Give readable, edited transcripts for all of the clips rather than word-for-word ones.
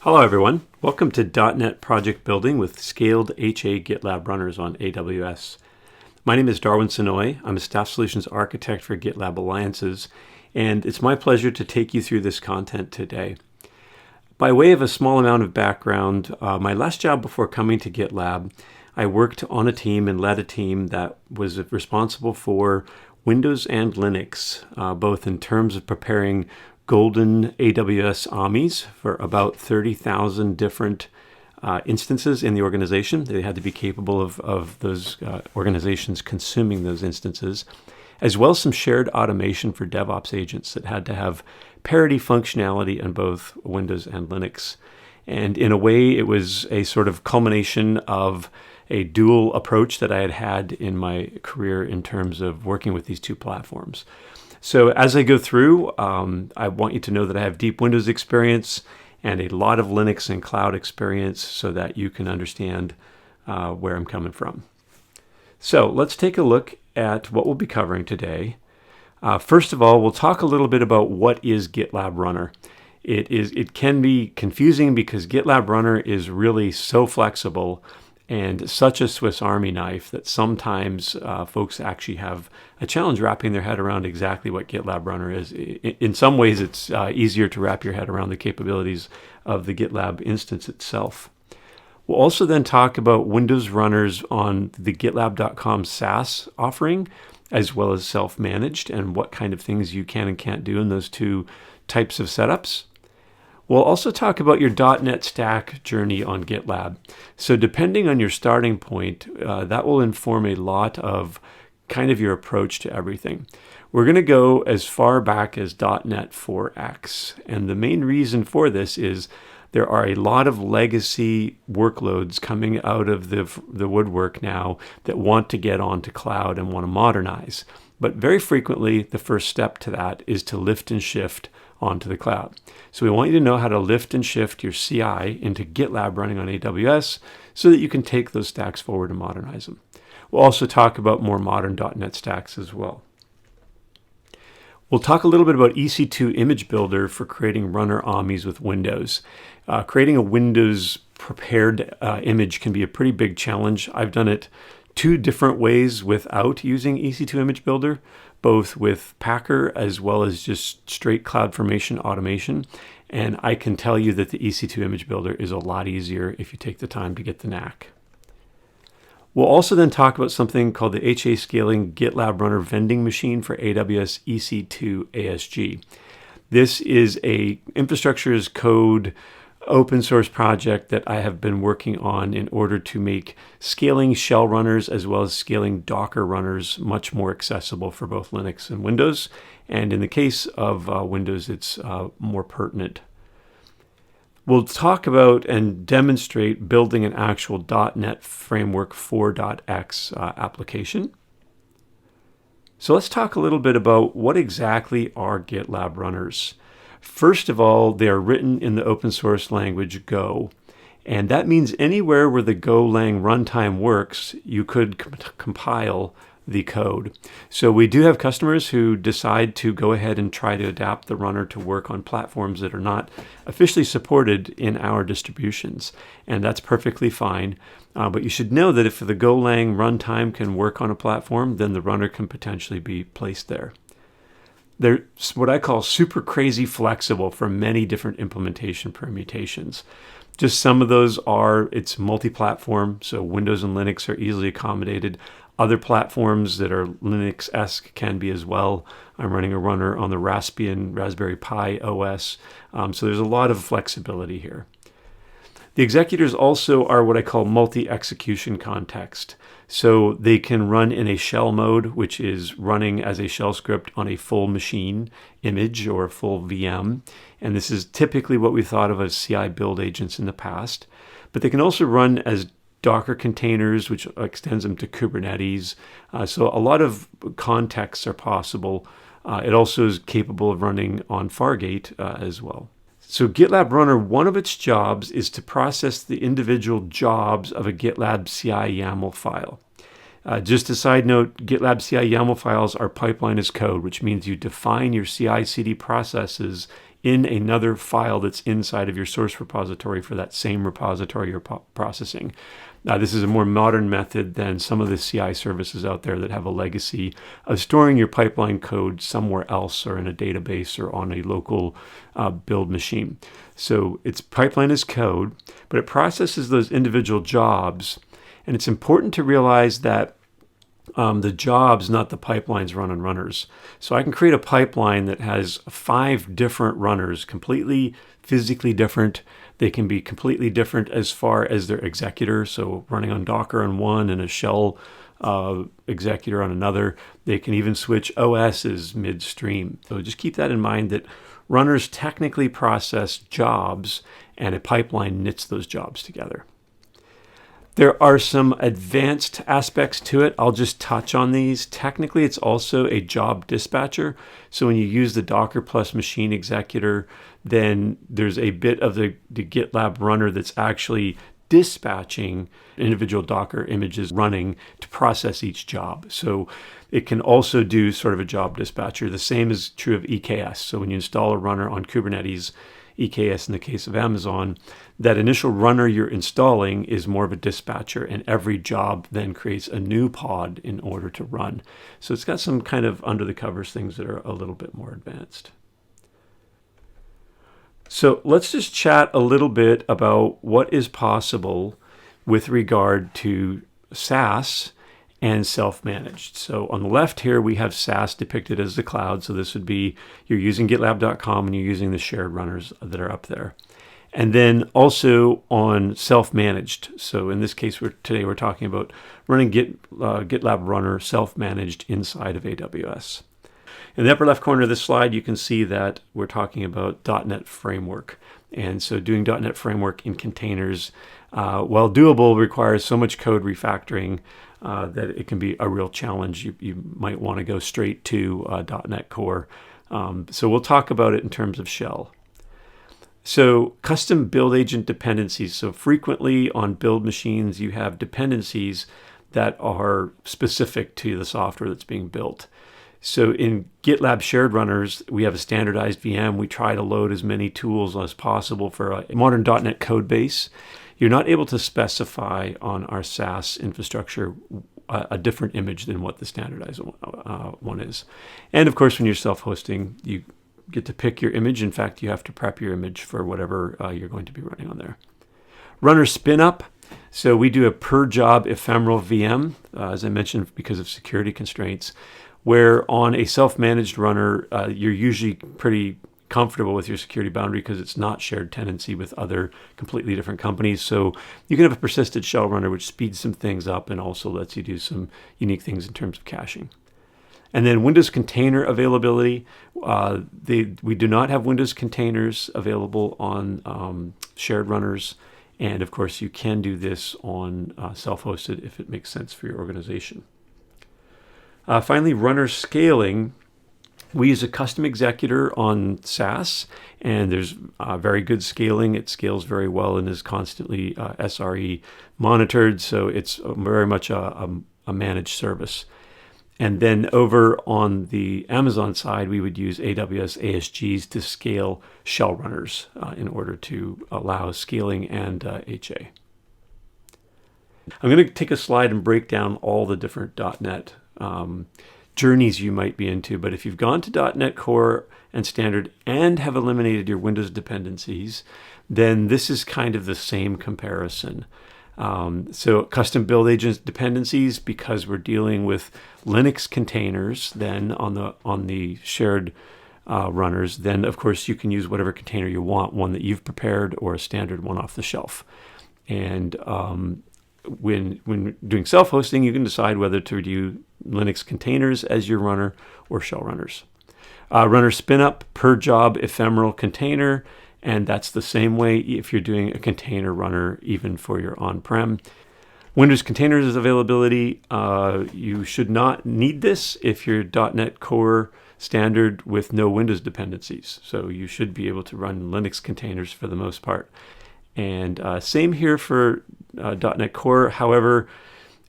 Hello everyone, welcome to .NET Project Building with Scaled HA GitLab Runners on AWS. My name is Darwin Sonoy. I'm a Staff Solutions Architect for GitLab Alliances, and it's my pleasure to take you through this content today. By way of a small amount of background, my last job before coming to GitLab, I worked on a team and led a team that was responsible for Windows and Linux, both in terms of preparing golden AWS AMIs for about 30,000 different instances in the organization. They had to be capable of those organizations consuming those instances, as well as some shared automation for DevOps agents that had to have parity functionality in both Windows and Linux. And in a way, it was a sort of culmination of a dual approach that I had had in my career in terms of working with these two platforms. So as I go through, I want you to know that I have deep Windows experience and a lot of Linux and cloud experience so that you can understand where I'm coming from. So let's take a look at what we'll be covering today. First of all, we'll talk a little bit about what is GitLab Runner. It can be confusing because GitLab Runner is really so flexible and such a Swiss Army knife that sometimes folks actually have a challenge wrapping their head around exactly what GitLab Runner is. In some ways, it's easier to wrap your head around the capabilities of the GitLab instance itself. We'll also then talk about Windows runners on the GitLab.com SaaS offering, as well as self-managed, and what kind of things you can and can't do in those two types of setups. We'll also talk about your .NET stack journey on GitLab. So depending on your starting point, that will inform a lot of kind of your approach to everything. We're going to go as far back as .NET 4X. And the main reason for this is there are a lot of legacy workloads coming out of the woodwork now that want to get onto cloud and want to modernize. But very frequently, the first step to that is to lift and shift onto the cloud. So we want you to know how to lift and shift your CI into GitLab running on AWS so that you can take those stacks forward and modernize them. We'll also talk about more modern .NET stacks as well. We'll talk a little bit about EC2 Image Builder for creating runner AMIs with Windows. Creating a Windows prepared image can be a pretty big challenge. I've done it two different ways without using EC2 Image Builder, both with Packer as well as just straight CloudFormation automation. And I can tell you that the EC2 Image Builder is a lot easier if you take the time to get the knack. We'll also then talk about something called the HA Scaling GitLab Runner Vending Machine for AWS EC2 ASG. This is a infrastructure as code open source project that I have been working on in order to make scaling shell runners as well as scaling Docker runners much more accessible for both Linux and Windows. And in the case of Windows, it's more pertinent. We'll talk about and demonstrate building an actual .NET Framework 4.x application. So let's talk a little bit about what exactly are GitLab runners. First of all, they are written in the open source language Go. And that means anywhere where the Golang runtime works, you could compile the code. So we do have customers who decide to go ahead and try to adapt the runner to work on platforms that are not officially supported in our distributions. And that's perfectly fine. But you should know that if the Golang runtime can work on a platform, then the runner can potentially be placed there. They're what I call super crazy flexible for many different implementation permutations. Just some of those are, it's multi-platform, so Windows and Linux are easily accommodated. Other platforms that are Linux-esque can be as well. I'm running a runner on the Raspbian Raspberry Pi OS, so there's a lot of flexibility here. The executors also are what I call multi-execution context. So they can run in a shell mode, which is running as a shell script on a full machine image or a full VM. And this is typically what we thought of as CI build agents in the past. But they can also run as Docker containers, which extends them to Kubernetes. So a lot of contexts are possible. It also is capable of running on Fargate as well. So GitLab Runner, one of its jobs is to process the individual jobs of a GitLab CI YAML file. Just a side note, GitLab CI YAML files are pipeline as code, which means you define your CI/CD processes in another file that's inside of your source repository for that same repository you're processing. This is a more modern method than some of the CI services out there that have a legacy of storing your pipeline code somewhere else or in a database or on a local build machine. So its pipeline is code, but it processes those individual jobs. And it's important to realize that the jobs, not the pipelines, run on runners. So I can create a pipeline that has 5 different runners, completely physically different. They can be completely different as far as their executor, so running on Docker on one and a shell executor on another. They can even switch OSs midstream. So just keep that in mind, that runners technically process jobs and a pipeline knits those jobs together. There are some advanced aspects to it. I'll just touch on these. Technically, it's also a job dispatcher. So when you use the Docker plus machine executor, then there's a bit of the GitLab runner that's actually dispatching individual Docker images running to process each job. So it can also do sort of a job dispatcher. The same is true of EKS. So when you install a runner on Kubernetes, EKS in the case of Amazon, that initial runner you're installing is more of a dispatcher, and every job then creates a new pod in order to run. So it's got some kind of under the covers things that are a little bit more advanced. So let's just chat a little bit about what is possible with regard to SaaS and self-managed. So on the left here, we have SaaS depicted as the cloud. So this would be, you're using GitLab.com and you're using the shared runners that are up there. And then also on self-managed. So in this case, today we're talking about running GitLab runner self-managed inside of AWS. In the upper left corner of this slide, you can see that we're talking about .NET Framework. And so doing .NET Framework in containers, while doable, requires so much code refactoring that it can be a real challenge. You might want to go straight to .NET Core. So we'll talk about it in terms of shell. So custom build agent dependencies. So frequently on build machines, you have dependencies that are specific to the software that's being built. So in GitLab shared runners, we have a standardized VM. We try to load as many tools as possible for a modern .NET code base. You're not able to specify on our SaaS infrastructure a different image than what the standardized one is. And of course, when you're self-hosting, you get to pick your image. In fact, you have to prep your image for whatever you're going to be running on there. Runner spin up. So we do a per job ephemeral VM, as I mentioned, because of security constraints, where on a self-managed runner, you're usually pretty comfortable with your security boundary because it's not shared tenancy with other completely different companies. So you can have a persistent shell runner, which speeds some things up and also lets you do some unique things in terms of caching. And then Windows container availability. We do not have Windows containers available on shared runners. And of course, you can do this on self-hosted if it makes sense for your organization. Finally, runner scaling. We use a custom executor on SaaS, and there's very good scaling. It scales very well and is constantly SRE monitored, so it's very much a managed service. And then over on the Amazon side, we would use AWS ASGs to scale shell runners in order to allow scaling and HA. I'm going to take a slide and break down all the different .NET journeys you might be into, but if you've gone to .NET Core and Standard and have eliminated your Windows dependencies, then this is kind of the same comparison. So custom build agent dependencies, because we're dealing with Linux containers then on the shared runners, then of course you can use whatever container you want, one that you've prepared or a standard one off the shelf. And when doing self-hosting, you can decide whether to do Linux containers as your runner or shell runners. Runner spin-up per job ephemeral container, and that's the same way if you're doing a container runner even for your on-prem. Windows containers availability, you should not need this if you're .NET Core Standard with no Windows dependencies. So you should be able to run Linux containers for the most part. And same here for .NET Core. However,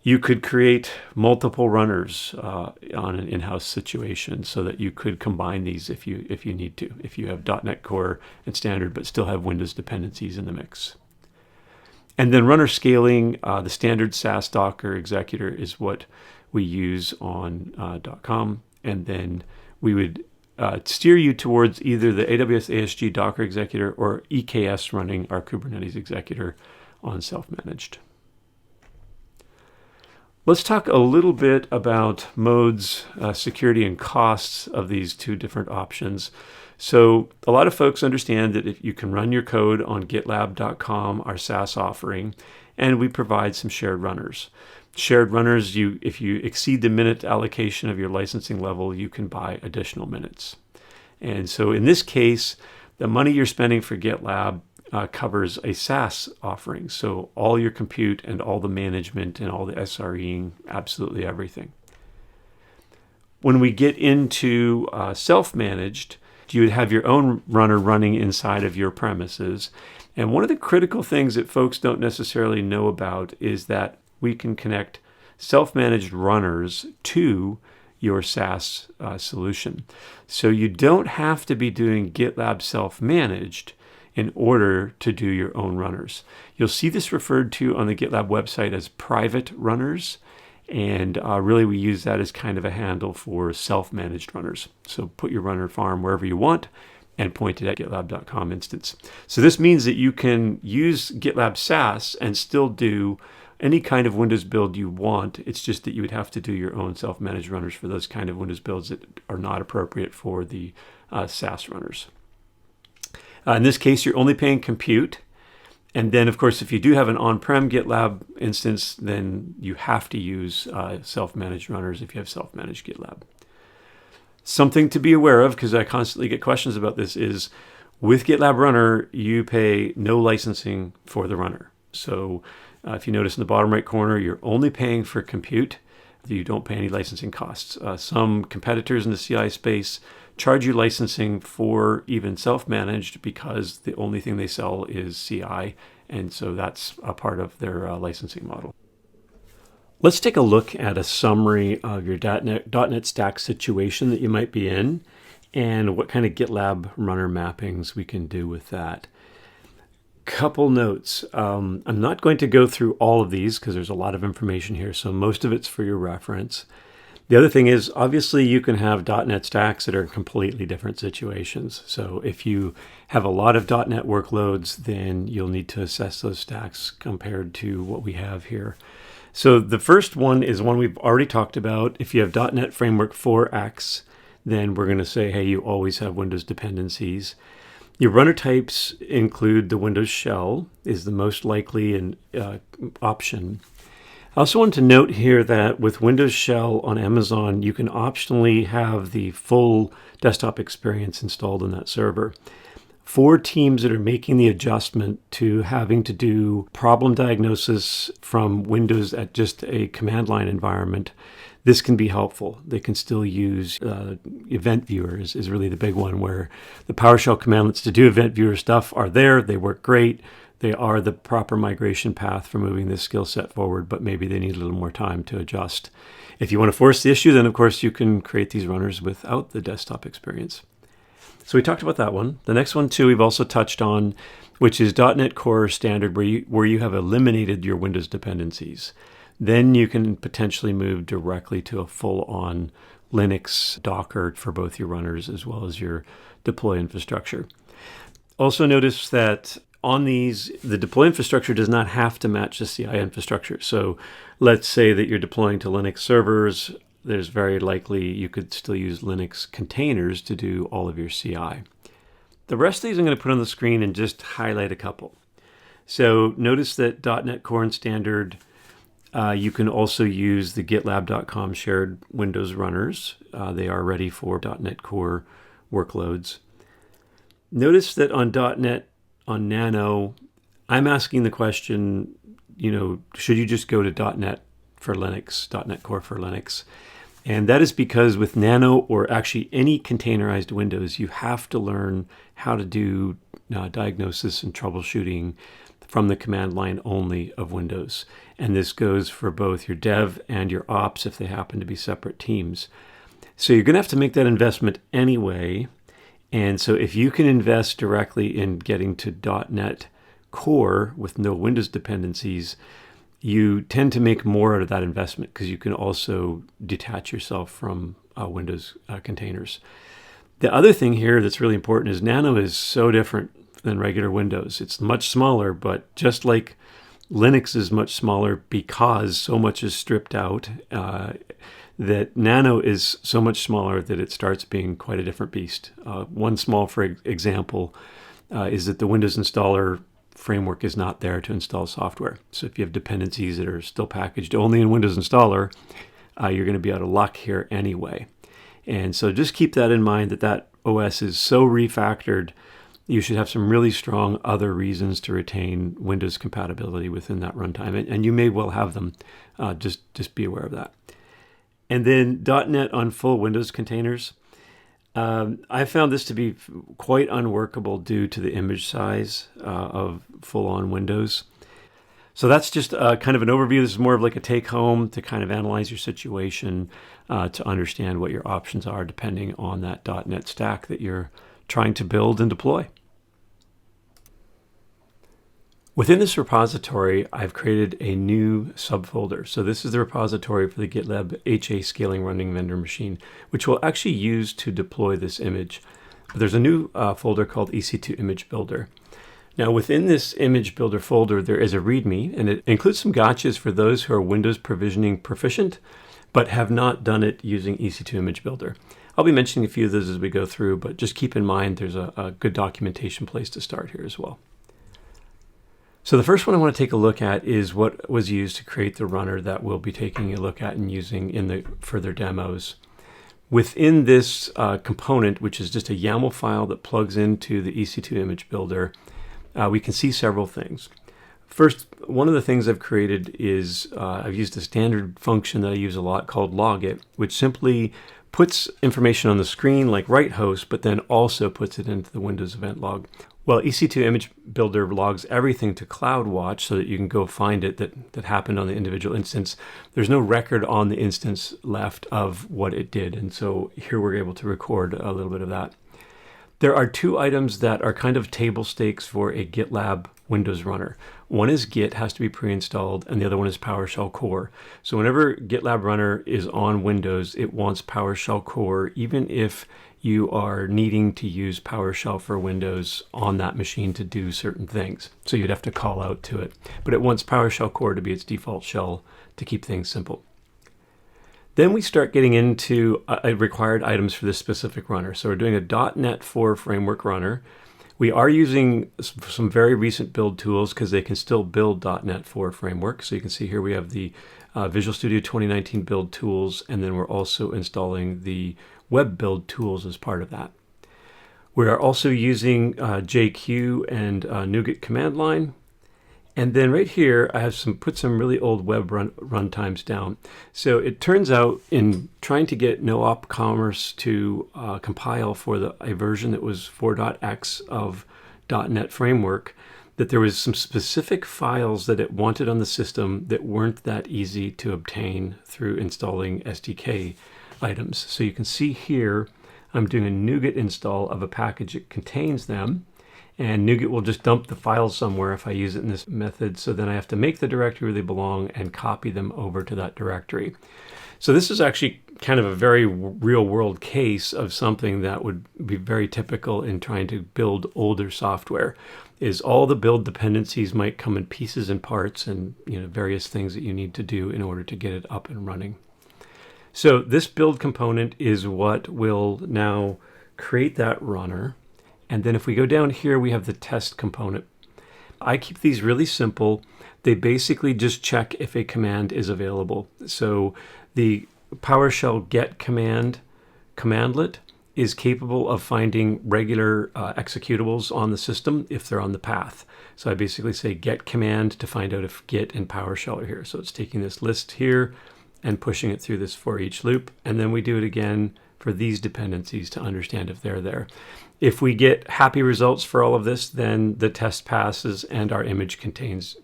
You could create multiple runners on an in-house situation so that you could combine these if you need to, if you have .NET Core and Standard but still have Windows dependencies in the mix. And then runner scaling, the standard SaaS Docker executor is what we use on .com, and then we would steer you towards either the AWS ASG Docker executor or EKS running our Kubernetes executor on self-managed. Let's talk a little bit about modes, security, and costs of these two different options. So a lot of folks understand that if you can run your code on GitLab.com, our SaaS offering, and we provide some shared runners. Shared runners, if you exceed the minute allocation of your licensing level, you can buy additional minutes. And so in this case, the money you're spending for GitLab covers a SaaS offering. So all your compute and all the management and all the SREing, absolutely everything. When we get into self-managed, you would have your own runner running inside of your premises. And one of the critical things that folks don't necessarily know about is that we can connect self-managed runners to your SaaS solution. So you don't have to be doing GitLab self-managed in order to do your own runners. You'll see this referred to on the GitLab website as private runners, and really we use that as kind of a handle for self-managed runners. So put your runner farm wherever you want and point it at GitLab.com instance. So this means that you can use GitLab SaaS and still do any kind of Windows build you want. It's just that you would have to do your own self-managed runners for those kind of Windows builds that are not appropriate for the SaaS runners. In this case, you're only paying compute. And then, of course, if you do have an on-prem GitLab instance, then you have to use self-managed runners if you have self-managed GitLab. Something to be aware of, because I constantly get questions about this, is with GitLab Runner, you pay no licensing for the runner. So if you notice in the bottom right corner, you're only paying for compute. You don't pay any licensing costs. Some competitors in the CI space charge you licensing for even self-managed because the only thing they sell is CI, and so that's a part of their licensing model. Let's take a look at a summary of your .NET Stack situation that you might be in and what kind of GitLab runner mappings we can do with that. Couple notes. I'm not going to go through all of these because there's a lot of information here, so most of it's for your reference. The other thing is, obviously, you can have .NET stacks that are in completely different situations. So if you have a lot of .NET workloads, then you'll need to assess those stacks compared to what we have here. So the first one is one we've already talked about. If you have .NET Framework 4X, then we're going to say, hey, you always have Windows dependencies. Your runner types include the Windows shell is the most likely option. I also want to note here that with Windows Shell on Amazon, you can optionally have the full desktop experience installed in that server. For teams that are making the adjustment to having to do problem diagnosis from Windows at just a command line environment, this can be helpful. They can still use event viewers is really the big one, where the PowerShell commandlets to do event viewer stuff are there. They work great. They are the proper migration path for moving this skill set forward, but maybe they need a little more time to adjust. If you want to force the issue, then of course you can create these runners without the desktop experience. So we talked about that one. The next one too we've also touched on, which is .NET Core Standard, where you have eliminated your Windows dependencies. Then you can potentially move directly to a full-on Linux Docker for both your runners as well as your deploy infrastructure. Also notice that on these, the deploy infrastructure does not have to match the CI infrastructure. So let's say that you're deploying to Linux servers. There's very likely you could still use Linux containers to do all of your CI. The rest of these I'm going to put on the screen and just highlight a couple. So notice that .NET Core and Standard, you can also use the GitLab.com shared Windows runners. They are ready for .NET Core workloads. Notice that on .NET on Nano, I'm asking the question, should you just go to .NET for Linux, .NET Core for Linux? And that is because with Nano, or actually any containerized Windows, you have to learn how to do diagnosis and troubleshooting from the command line only of Windows. And this goes for both your dev and your ops if they happen to be separate teams. So you're going to have to make that investment anyway. And so if you can invest directly in getting to .NET Core with no Windows dependencies, you tend to make more out of that investment because you can also detach yourself from Windows containers. The other thing here that's really important is Nano is so different than regular Windows. It's much smaller, but just like Linux is much smaller because so much is stripped out, that Nano is so much smaller that it starts being quite a different beast. One small, for example, is that the Windows installer framework is not there to install software. So if you have dependencies that are still packaged only in Windows installer, you're going to be out of luck here anyway. And so just keep that in mind, that OS is so refactored. You should have some really strong other reasons to retain Windows compatibility within that runtime. And you may well have them. Just be aware of that. And then .NET on full Windows containers. I found this to be quite unworkable due to the image size of full-on Windows. So that's just kind of an overview. This is more of like a take-home to kind of analyze your situation, to understand what your options are depending on that .NET stack that you're trying to build and deploy. Within this repository, I've created a new subfolder. So this is the repository for the GitLab HA scaling running vendor machine, which we'll actually use to deploy this image. But there's a new folder called EC2 Image Builder. Now within this image builder folder, there is a README, and it includes some gotchas for those who are Windows provisioning proficient, but have not done it using EC2 Image Builder. I'll be mentioning a few of those as we go through, but just keep in mind there's a good documentation place to start here as well. So the first one I want to take a look at is what was used to create the runner that we'll be taking a look at and using in the further demos. Within this component, which is just a YAML file that plugs into the EC2 Image Builder, we can see several things. First, one of the things I've created is I've used a standard function that I use a lot called logit, which simply puts information on the screen like write host, but then also puts it into the Windows event log. Well, EC2 Image Builder logs everything to CloudWatch so that you can go find it that happened on the individual instance. There's no record on the instance left of what it did. And so here we're able to record a little bit of that. There are two items that are kind of table stakes for a GitLab Windows runner. One is Git, has to be pre-installed, and the other one is PowerShell Core. So whenever GitLab runner is on Windows, it wants PowerShell Core, even if you are needing to use PowerShell for Windows on that machine to do certain things. So you'd have to call out to it. But it wants PowerShell Core to be its default shell to keep things simple. Then we start getting into required items for this specific runner. So we're doing a .NET 4 framework runner. We are using some very recent build tools because they can still build .NET 4 framework. So you can see here we have the Visual Studio 2019 build tools, and then we're also installing the web build tools as part of that. We are also using JQ and NuGet command line. And then right here, I have put some really old web runtimes down. So it turns out in trying to get no-op commerce to compile for a version that was 4.x of .NET Framework, that there was some specific files that it wanted on the system that weren't that easy to obtain through installing SDK items. So you can see here, I'm doing a NuGet install of a package that contains them. And NuGet will just dump the files somewhere if I use it in this method. So then I have to make the directory where they belong and copy them over to that directory. So this is actually kind of a very real world case of something that would be very typical in trying to build older software. Is all the build dependencies might come in pieces and parts and various things that you need to do in order to get it up and running. So this build component is what will now create that runner. And then if we go down here, we have the test component. I keep these really simple. They basically just check if a command is available. So the PowerShell get commandlet is capable of finding regular executables on the system if they're on the path. So I basically say get command to find out if Git and PowerShell are here. So it's taking this list here and pushing it through this for each loop. And then we do it again for these dependencies to understand if they're there. If we get happy results for all of this, then the test passes and our image continues.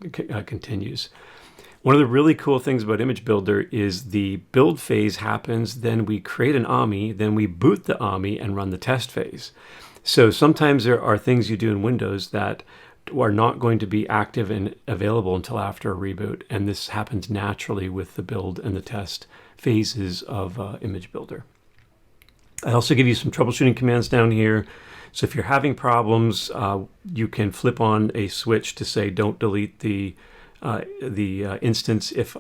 One of the really cool things about Image Builder is the build phase happens, then we create an AMI, then we boot the AMI and run the test phase. So sometimes there are things you do in Windows that are not going to be active and available until after a reboot, and this happens naturally with the build and the test phases of Image Builder. I also give you some troubleshooting commands down here. So if you're having problems, you can flip on a switch to say don't delete the instance if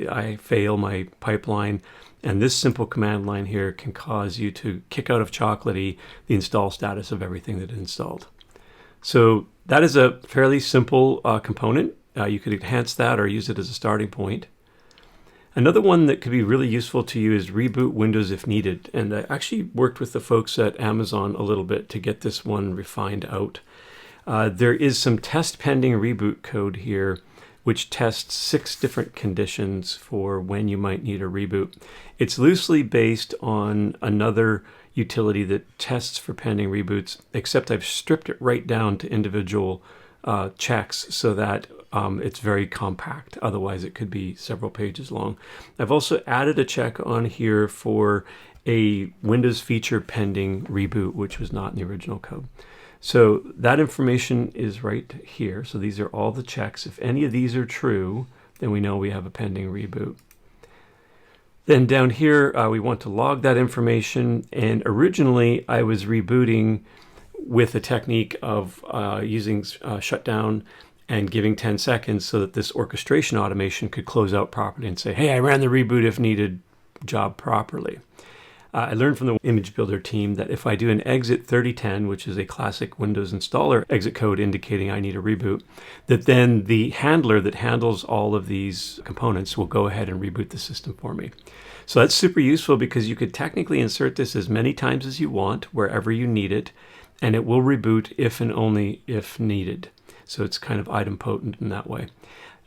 I fail my pipeline. And this simple command line here can cause you to kick out of Chocolatey the install status of everything that is installed. So that is a fairly simple component. You could enhance that or use it as a starting point. Another one that could be really useful to you is reboot Windows if needed. And I actually worked with the folks at Amazon a little bit to get this one refined out. There is some test pending reboot code here, which tests 6 different conditions for when you might need a reboot. It's loosely based on another utility that tests for pending reboots, except I've stripped it right down to individual checks so that it's very compact. Otherwise, it could be several pages long. I've also added a check on here for a Windows feature pending reboot, which was not in the original code. So that information is right here. So these are all the checks. If any of these are true, then we know we have a pending reboot. Then down here, we want to log that information. And originally, I was rebooting with a technique of using shutdown and giving 10 seconds so that this orchestration automation could close out properly and say, hey, I ran the reboot if needed job properly. I learned from the Image Builder team that if I do an exit 3010, which is a classic Windows installer exit code indicating I need a reboot, that then the handler that handles all of these components will go ahead and reboot the system for me. So that's super useful because you could technically insert this as many times as you want, wherever you need it, and it will reboot if and only if needed. So it's kind of idempotent in that way.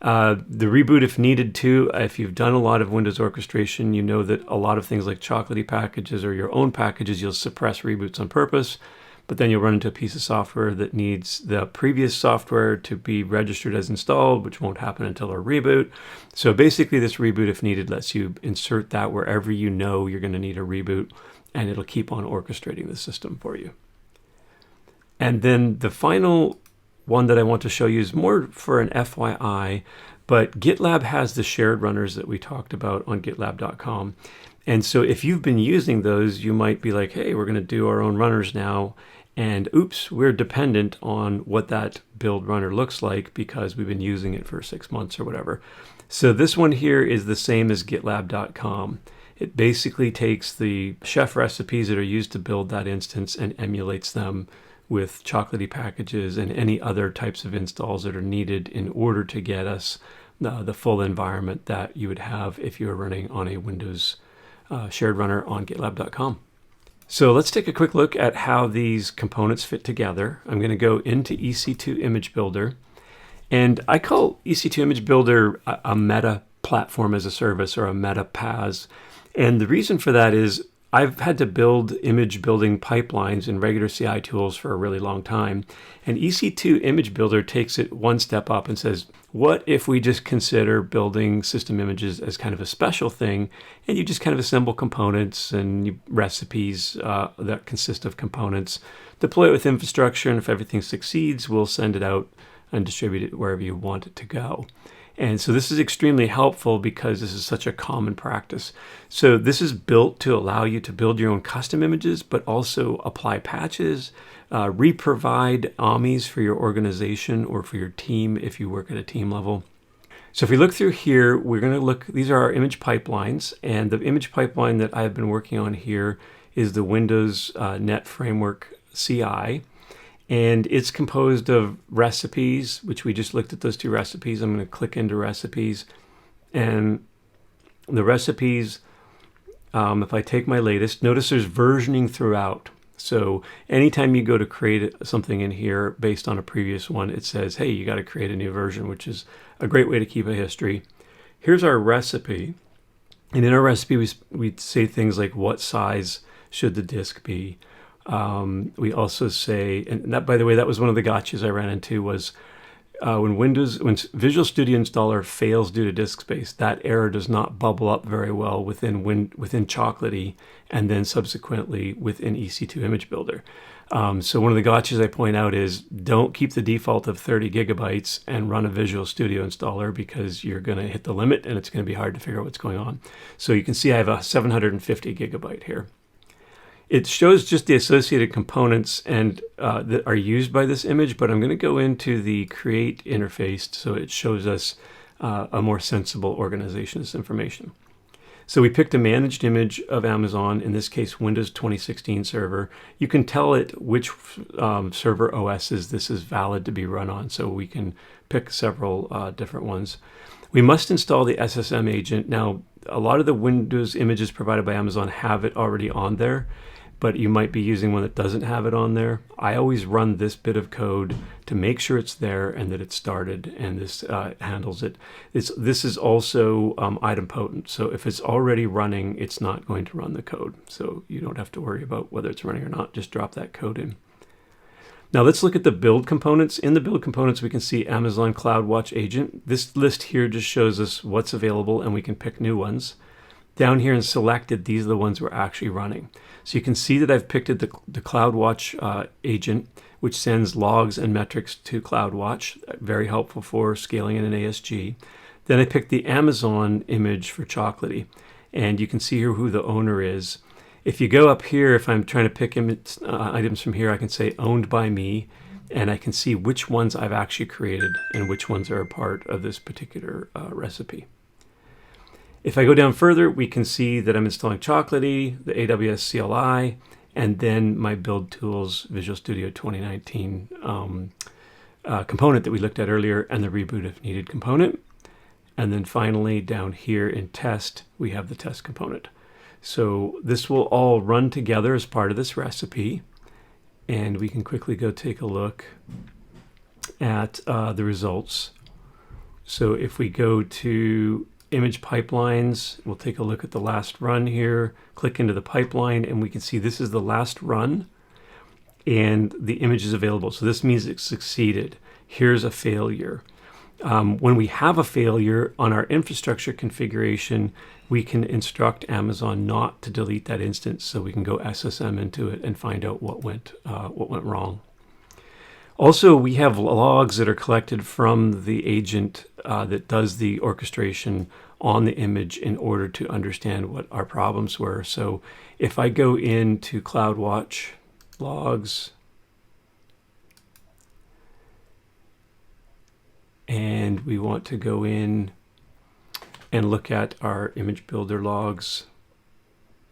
The reboot if needed too, if you've done a lot of Windows orchestration, you know that a lot of things like Chocolatey packages or your own packages, you'll suppress reboots on purpose, but then you'll run into a piece of software that needs the previous software to be registered as installed, which won't happen until a reboot. So basically this reboot if needed lets you insert that wherever you know you're going to need a reboot, and it'll keep on orchestrating the system for you. And then the final one that I want to show you is more for an FYI, but GitLab has the shared runners that we talked about on GitLab.com. And so if you've been using those, you might be like, hey, we're going to do our own runners now. And oops, we're dependent on what that build runner looks like because we've been using it for 6 months or whatever. So this one here is the same as GitLab.com. It basically takes the chef recipes that are used to build that instance and emulates them with Chocolatey packages and any other types of installs that are needed in order to get us the full environment that you would have if you were running on a Windows shared runner on GitLab.com. So let's take a quick look at how these components fit together. I'm going to go into EC2 Image Builder, and I call EC2 Image Builder a meta platform as a service or a meta PaaS. And the reason for that is I've had to build image building pipelines in regular CI tools for a really long time. And EC2 Image Builder takes it one step up and says, what if we just consider building system images as kind of a special thing, and you just kind of assemble components and recipes that consist of components, deploy it with infrastructure, and if everything succeeds, we'll send it out and distribute it wherever you want it to go. And so this is extremely helpful because this is such a common practice. So this is built to allow you to build your own custom images, but also apply patches, re-provide AMIs for your organization or for your team if you work at a team level. So if we look through here, we're going to look, these are our image pipelines, and the image pipeline that I've been working on here is the Windows Net Framework CI. And it's composed of recipes, which we just looked at those 2 recipes. I'm going to click into recipes. And the recipes, if I take my latest, notice there's versioning throughout. So anytime you go to create something in here based on a previous one, it says, hey, you got to create a new version, which is a great way to keep a history. Here's our recipe. And in our recipe, we say things like what size should the disk be? We also say, and that, by the way, that was one of the gotchas I ran into, was when Visual Studio Installer fails due to disk space, that error does not bubble up very well within Chocolatey, and then subsequently within EC2 Image Builder. So one of the gotchas I point out is don't keep the default of 30 gigabytes and run a Visual Studio Installer, because you're going to hit the limit and it's going to be hard to figure out what's going on. So you can see I have a 750 gigabyte here. It shows just the associated components and that are used by this image, but I'm going to go into the create interface so it shows us a more sensible organization of this information. So we picked a managed image of Amazon, in this case Windows 2016 server. You can tell it which server OSs this is valid to be run on, so we can pick several different ones. We must install the SSM agent. Now, a lot of the Windows images provided by Amazon have it already on there, but you might be using one that doesn't have it on there. I always run this bit of code to make sure it's there and that it's started, and this handles it. This is also idempotent, so if it's already running, it's not going to run the code. So you don't have to worry about whether it's running or not, just drop that code in. Now let's look at the build components. In the build components, we can see Amazon CloudWatch Agent. This list here just shows us what's available, and we can pick new ones. Down here in selected, these are the ones we're actually running. So you can see that I've picked the CloudWatch agent, which sends logs and metrics to CloudWatch. Very helpful for scaling in an ASG. Then I picked the Amazon image for Chocolatey, and you can see here who the owner is. If you go up here, if I'm trying to pick items from here, I can say owned by me, and I can see which ones I've actually created and which ones are a part of this particular recipe. If I go down further, we can see that I'm installing Chocolatey, the AWS CLI, and then my Build Tools Visual Studio 2019 component that we looked at earlier, and the reboot if needed component. And then finally, down here in test, we have the test component. So this will all run together as part of this recipe, and we can quickly go take a look at the results. So if we go to image pipelines, we'll take a look at the last run here, click into the pipeline, and we can see this is the last run and the image is available. So this means it succeeded. Here's a failure. When we have a failure on our infrastructure configuration, we can instruct Amazon not to delete that instance, so we can go SSM into it and find out what went wrong. Also, we have logs that are collected from the agent that does the orchestration on the image in order to understand what our problems were. So if I go into CloudWatch logs, and we want to go in and look at our image builder logs,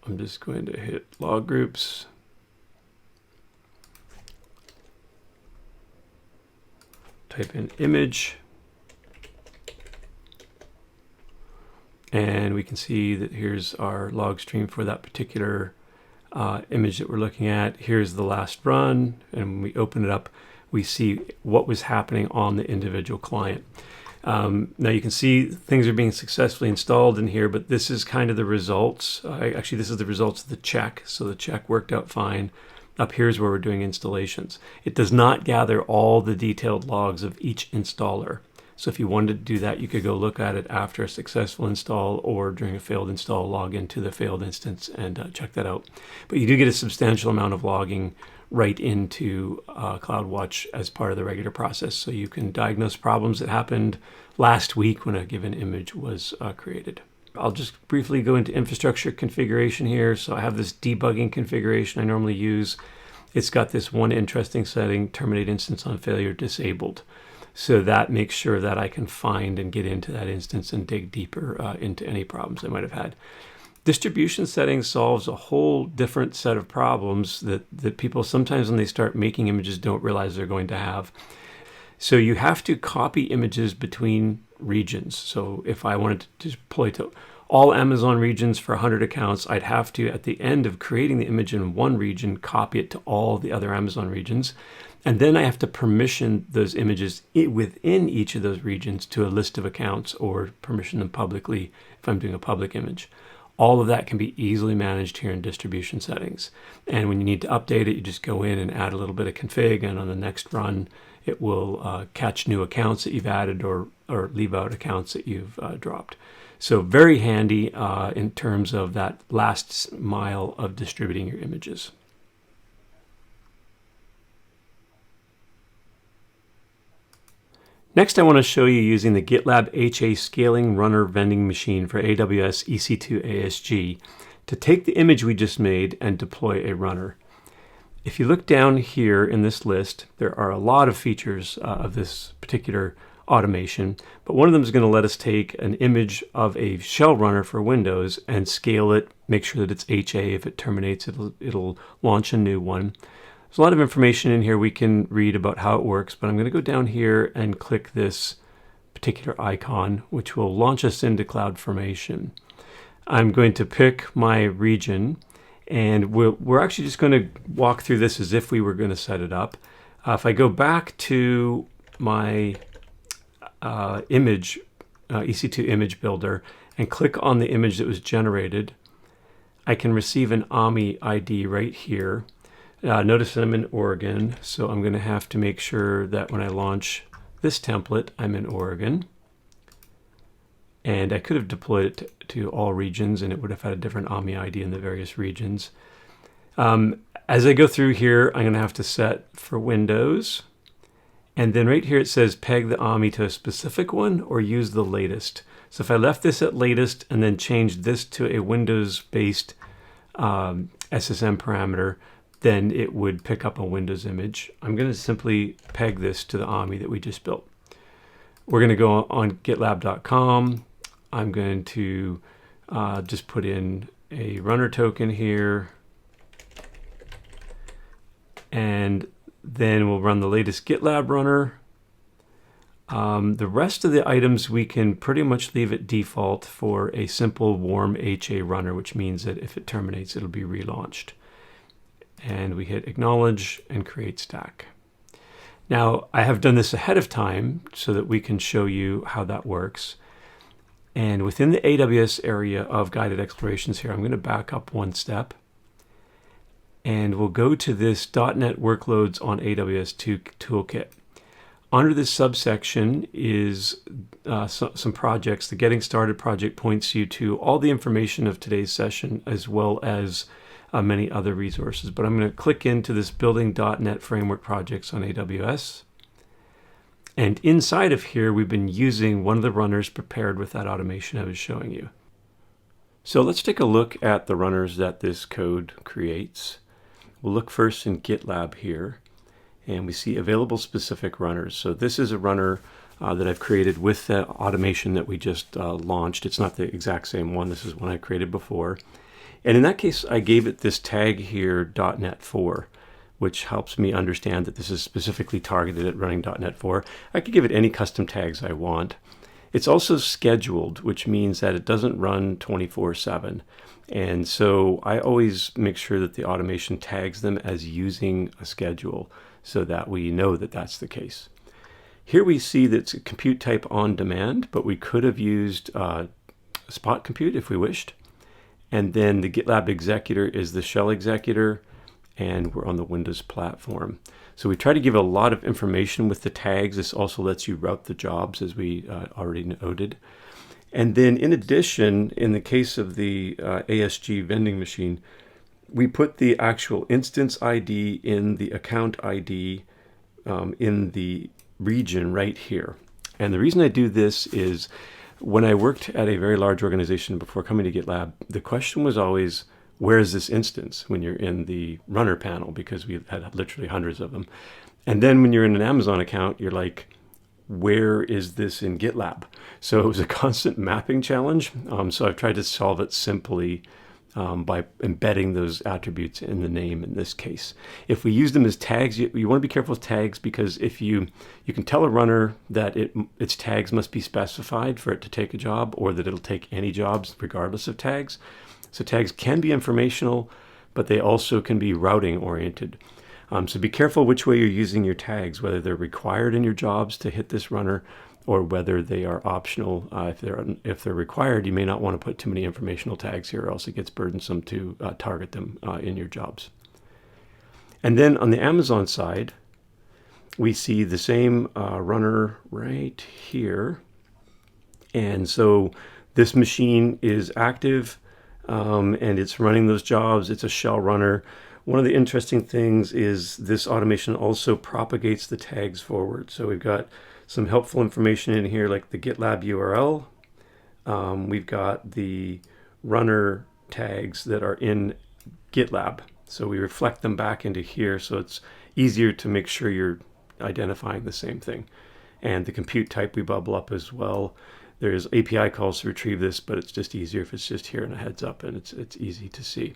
I'm just going to hit log groups. Type in image, and we can see that here's our log stream for that particular image that we're looking at. Here's the last run, and when we open it up, we see what was happening on the individual client. Now you can see things are being successfully installed in here, but this is kind of the results. Actually, this is the results of the check, so the check worked out fine. Up here is where we're doing installations. It does not gather all the detailed logs of each installer. So if you wanted to do that, you could go look at it after a successful install or during a failed install, log into the failed instance and check that out. But you do get a substantial amount of logging right into CloudWatch as part of the regular process. So you can diagnose problems that happened last week when a given image was created. I'll just briefly go into infrastructure configuration here. So I have this debugging configuration I normally use. It's got this one interesting setting, terminate instance on failure disabled. So that makes sure that I can find and get into that instance and dig deeper into any problems I might have had. Distribution settings solves a whole different set of problems that people sometimes when they start making images don't realize they're going to have. So you have to copy images between regions. So if I wanted to deploy to all Amazon regions for 100 accounts, I'd have to, at the end of creating the image in one region, copy it to all the other Amazon regions. And then I have to permission those images within each of those regions to a list of accounts or permission them publicly if I'm doing a public image. All of that can be easily managed here in distribution settings. And when you need to update it, you just go in and add a little bit of config, and on the next run, it will catch new accounts that you've added or leave out accounts that you've dropped. So very handy in terms of that last mile of distributing your images. Next, I want to show you using the GitLab HA scaling runner vending machine for AWS EC2 ASG to take the image we just made and deploy a runner. If you look down here in this list, there are a lot of features of this particular automation, but one of them is going to let us take an image of a shell runner for Windows and scale it, make sure that it's HA. If it terminates, it'll launch a new one. There's a lot of information in here we can read about how it works, but I'm going to go down here and click this particular icon, which will launch us into CloudFormation. I'm going to pick my region, and we're actually just going to walk through this as if we were going to set it up. If I go back to my EC2 image builder and click on the image that was generated, I can receive an AMI ID right here. Notice that I'm in Oregon, so I'm going to have to make sure that when I launch this template, I'm in Oregon. And I could have deployed it to all regions, and it would have had a different AMI ID in the various regions. As I go through here, I'm going to have to set for Windows. And then right here it says peg the AMI to a specific one or use the latest. So if I left this at latest and then changed this to a Windows-based SSM parameter, then it would pick up a Windows image. I'm going to simply peg this to the AMI that we just built. We're going to go on GitLab.com. I'm going to just put in a runner token here. And then we'll run the latest GitLab runner. The rest of the items we can pretty much leave at default for a simple warm HA runner, which means that if it terminates, it'll be relaunched. And we hit acknowledge and create stack. Now, I have done this ahead of time so that we can show you how that works. And within the AWS area of guided explorations here, I'm going to back up one step. And we'll go to this .NET Workloads on AWS toolkit. Under this subsection is some projects. The Getting Started project points you to all the information of today's session, as well as many other resources. But I'm going to click into this Building .NET Framework projects on AWS. And inside of here, we've been using one of the runners prepared with that automation I was showing you. So let's take a look at the runners that this code creates. We'll look first in GitLab here, and we see available specific runners. So this is a runner that I've created with the automation that we just launched. It's not the exact same one. This is one I created before. And in that case, I gave it this tag here, .NET 4, which helps me understand that this is specifically targeted at running .NET 4. I could give it any custom tags I want. It's also scheduled, which means that it doesn't run 24/7. And so I always make sure that the automation tags them as using a schedule so that we know that that's the case. Here we see that it's a compute type on demand, but we could have used spot compute if we wished. And then the GitLab executor is the shell executor, and we're on the Windows platform. So we try to give a lot of information with the tags. This also lets you route the jobs, as we already noted. And then in addition, in the case of the ASG vending machine, we put the actual instance ID in the account ID in the region right here. And the reason I do this is when I worked at a very large organization before coming to GitLab, the question was always, where is this instance when you're in the runner panel? Because we had literally hundreds of them. And then when you're in an Amazon account, you're like, where is this in GitLab? So it was a constant mapping challenge. So I've tried to solve it simply by embedding those attributes in the name in this case. If we use them as tags, you want to be careful with tags, because if you can tell a runner that its tags must be specified for it to take a job, or that it'll take any jobs regardless of tags. So tags can be informational, but they also can be routing oriented. So be careful which way you're using your tags, whether they're required in your jobs to hit this runner, or whether they are optional. If they're required, you may not want to put too many informational tags here, or else it gets burdensome to target them in your jobs. And then on the Amazon side, we see the same runner right here. And so this machine is active and it's running those jobs. It's a shell runner. One of the interesting things is this automation also propagates the tags forward. So we've got some helpful information in here, like the GitLab URL. We've got the runner tags that are in GitLab. So we reflect them back into here, so it's easier to make sure you're identifying the same thing. And the compute type we bubble up as well. There's API calls to retrieve this, but it's just easier if it's just here in a heads up, and it's easy to see.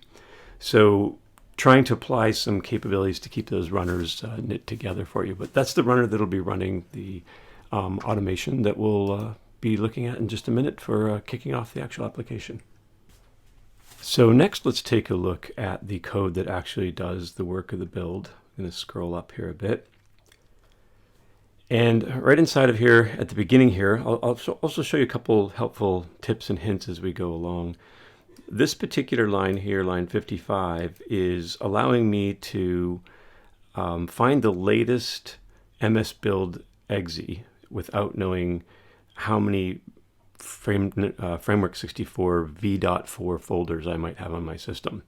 So trying to apply some capabilities to keep those runners knit together for you. But that's the runner that'll be running the automation that we'll be looking at in just a minute for kicking off the actual application. So next, let's take a look at the code that actually does the work of the build. I'm going to scroll up here a bit. And right inside of here, at the beginning here, I'll also show you a couple helpful tips and hints as we go along. This particular line here, line 55, is allowing me to find the latest MS build exe without knowing how many Framework 64 v.4 folders I might have on my system.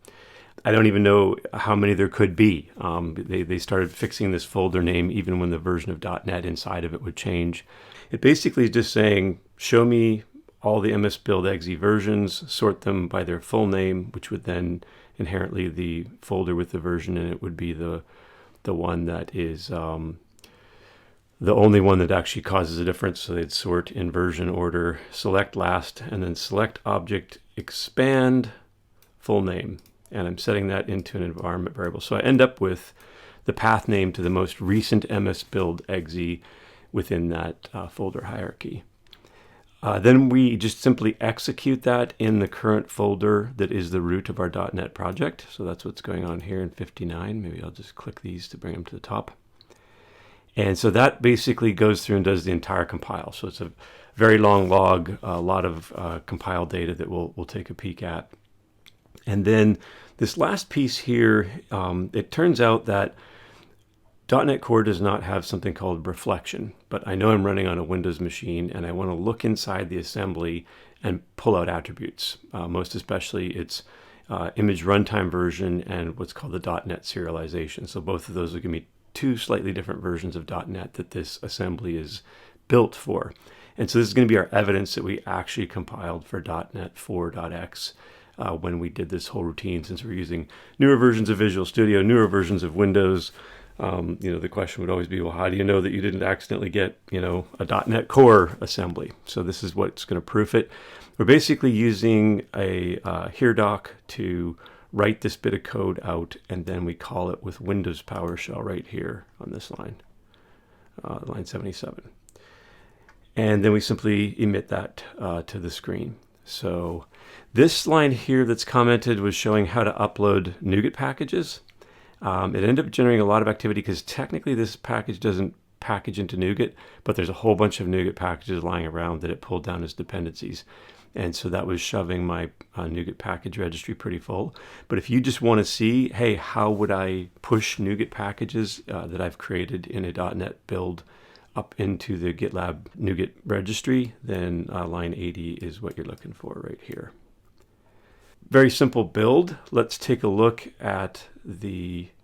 I don't even know how many there could be. They started fixing this folder name even when the version of .NET inside of it would change. It basically is just saying, show me all the MS Build exe versions, sort them by their full name, which would then inherently the folder with the version in it would be the one that is the only one that actually causes a difference. So they'd sort in version order, select last, and then select object expand full name. And I'm setting that into an environment variable. So I end up with the path name to the most recent MS Build exe within that folder hierarchy. Then we just simply execute that in the current folder that is the root of our .NET project. So that's what's going on here in 59. Maybe I'll just click these to bring them to the top. And so that basically goes through and does the entire compile. So it's a very long log, a lot of compile data that we'll take a peek at. And then this last piece here, it turns out that .NET Core does not have something called reflection, but I know I'm running on a Windows machine and I want to look inside the assembly and pull out attributes. Most especially its image runtime version and what's called the .NET serialization. So both of those are going to be two slightly different versions of .NET that this assembly is built for. And so this is going to be our evidence that we actually compiled for .NET 4.x when we did this whole routine, since we're using newer versions of Visual Studio, newer versions of Windows. The question would always be, well, how do you know that you didn't accidentally get, a .NET Core assembly? So this is what's going to proof it. We're basically using a here doc to write this bit of code out, and then we call it with Windows PowerShell right here on this line, line 77. And then we simply emit that to the screen. So this line here that's commented was showing how to upload NuGet packages. It ended up generating a lot of activity because technically this package doesn't package into NuGet, but there's a whole bunch of NuGet packages lying around that it pulled down as dependencies. And so that was shoving my NuGet package registry pretty full. But if you just want to see, hey, how would I push NuGet packages that I've created in a .NET build up into the GitLab NuGet registry, then line 80 is what you're looking for right here. Very simple build. Let's take a look at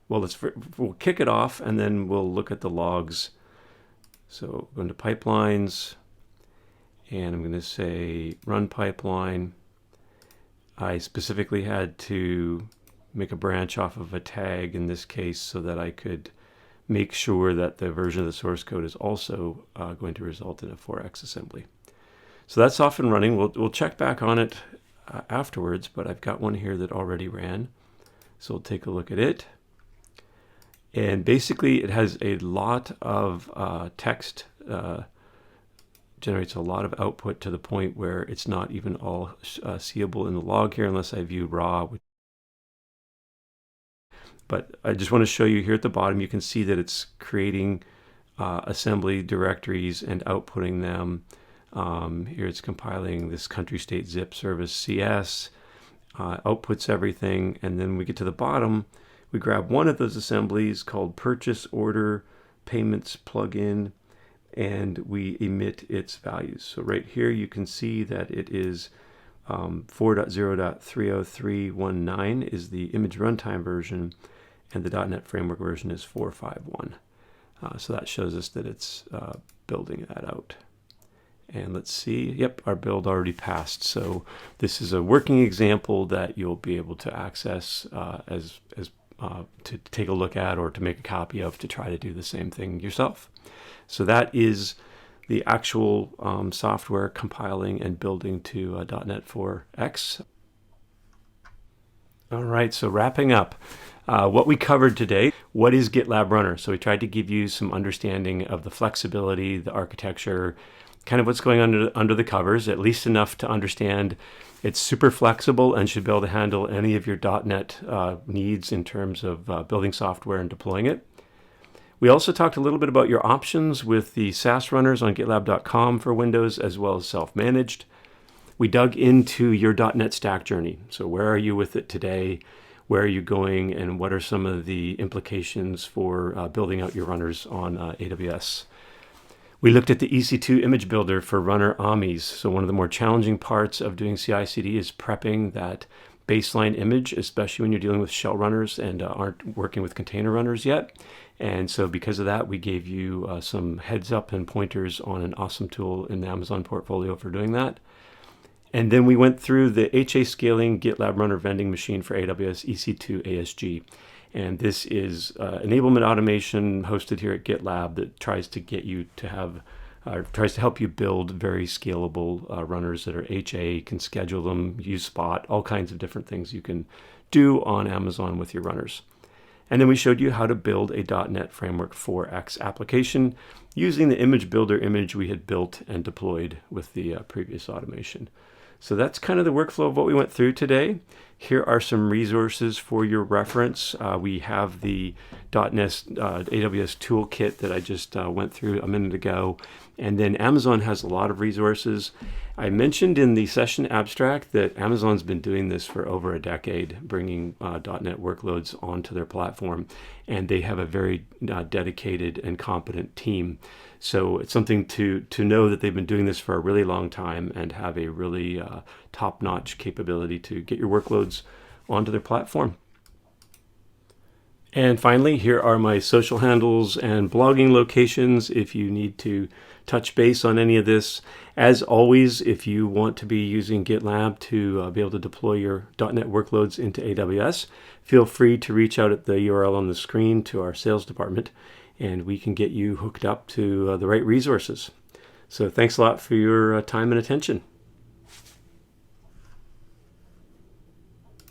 we'll kick it off and then we'll look at the logs. So go into pipelines, and I'm going to say run pipeline. I specifically had to make a branch off of a tag in this case so that I could make sure that the version of the source code is also going to result in a 4x assembly. So that's off and running. We'll check back on it afterwards, but I've got one here that already ran. So we'll take a look at it. And basically it has a lot of text, generates a lot of output to the point where it's not even all seeable in the log here unless I view raw. But I just want to show you here at the bottom, you can see that it's creating assembly directories and outputting them. Here it's compiling this country state zip service CS, outputs everything, and then we get to the bottom, we grab one of those assemblies called purchase order payments plugin, and we emit its values. So right here you can see that it is 4.0.30319 is the image runtime version, and the .NET framework version is 4.5.1. So that shows us that it's building that out. And let's see, yep, our build already passed. So this is a working example that you'll be able to access to take a look at or to make a copy of to try to do the same thing yourself. So that is the actual software compiling and building to .NET 4.x. All right, so wrapping up. What we covered today, what is GitLab Runner? So we tried to give you some understanding of the flexibility, the architecture, kind of what's going on under the covers, at least enough to understand it's super flexible and should be able to handle any of your .NET needs in terms of building software and deploying it. We also talked a little bit about your options with the SaaS runners on GitLab.com for Windows as well as self-managed. We dug into your .NET Stack journey. So where are you with it today? Where are you going? And what are some of the implications for building out your runners on AWS? We looked at the EC2 image builder for runner AMIs. So one of the more challenging parts of doing CI/CD is prepping that baseline image, especially when you're dealing with shell runners and aren't working with container runners yet. And so because of that, we gave you some heads up and pointers on an awesome tool in the Amazon portfolio for doing that. And then we went through the HA scaling GitLab runner vending machine for AWS EC2 ASG. And this is enablement automation hosted here at GitLab that tries to get you to have, tries to help you build very scalable runners that are HA, can schedule them, use Spot, all kinds of different things you can do on Amazon with your runners. And then we showed you how to build a .NET Framework 4.x application using the image builder image we had built and deployed with the previous automation. So that's kind of the workflow of what we went through today. Here are some resources for your reference. We have the .NET AWS toolkit that I just went through a minute ago. And then Amazon has a lot of resources. I mentioned in the session abstract that Amazon's been doing this for over a decade, bringing .NET workloads onto their platform. And they have a very dedicated and competent team. So it's something to know that they've been doing this for a really long time and have a really top-notch capability to get your workloads onto their platform. And finally, here are my social handles and blogging locations if you need to touch base on any of this. As always, if you want to be using GitLab to be able to deploy your .NET workloads into AWS, feel free to reach out at the URL on the screen to our sales department, and we can get you hooked up to the right resources. So thanks a lot for your time and attention.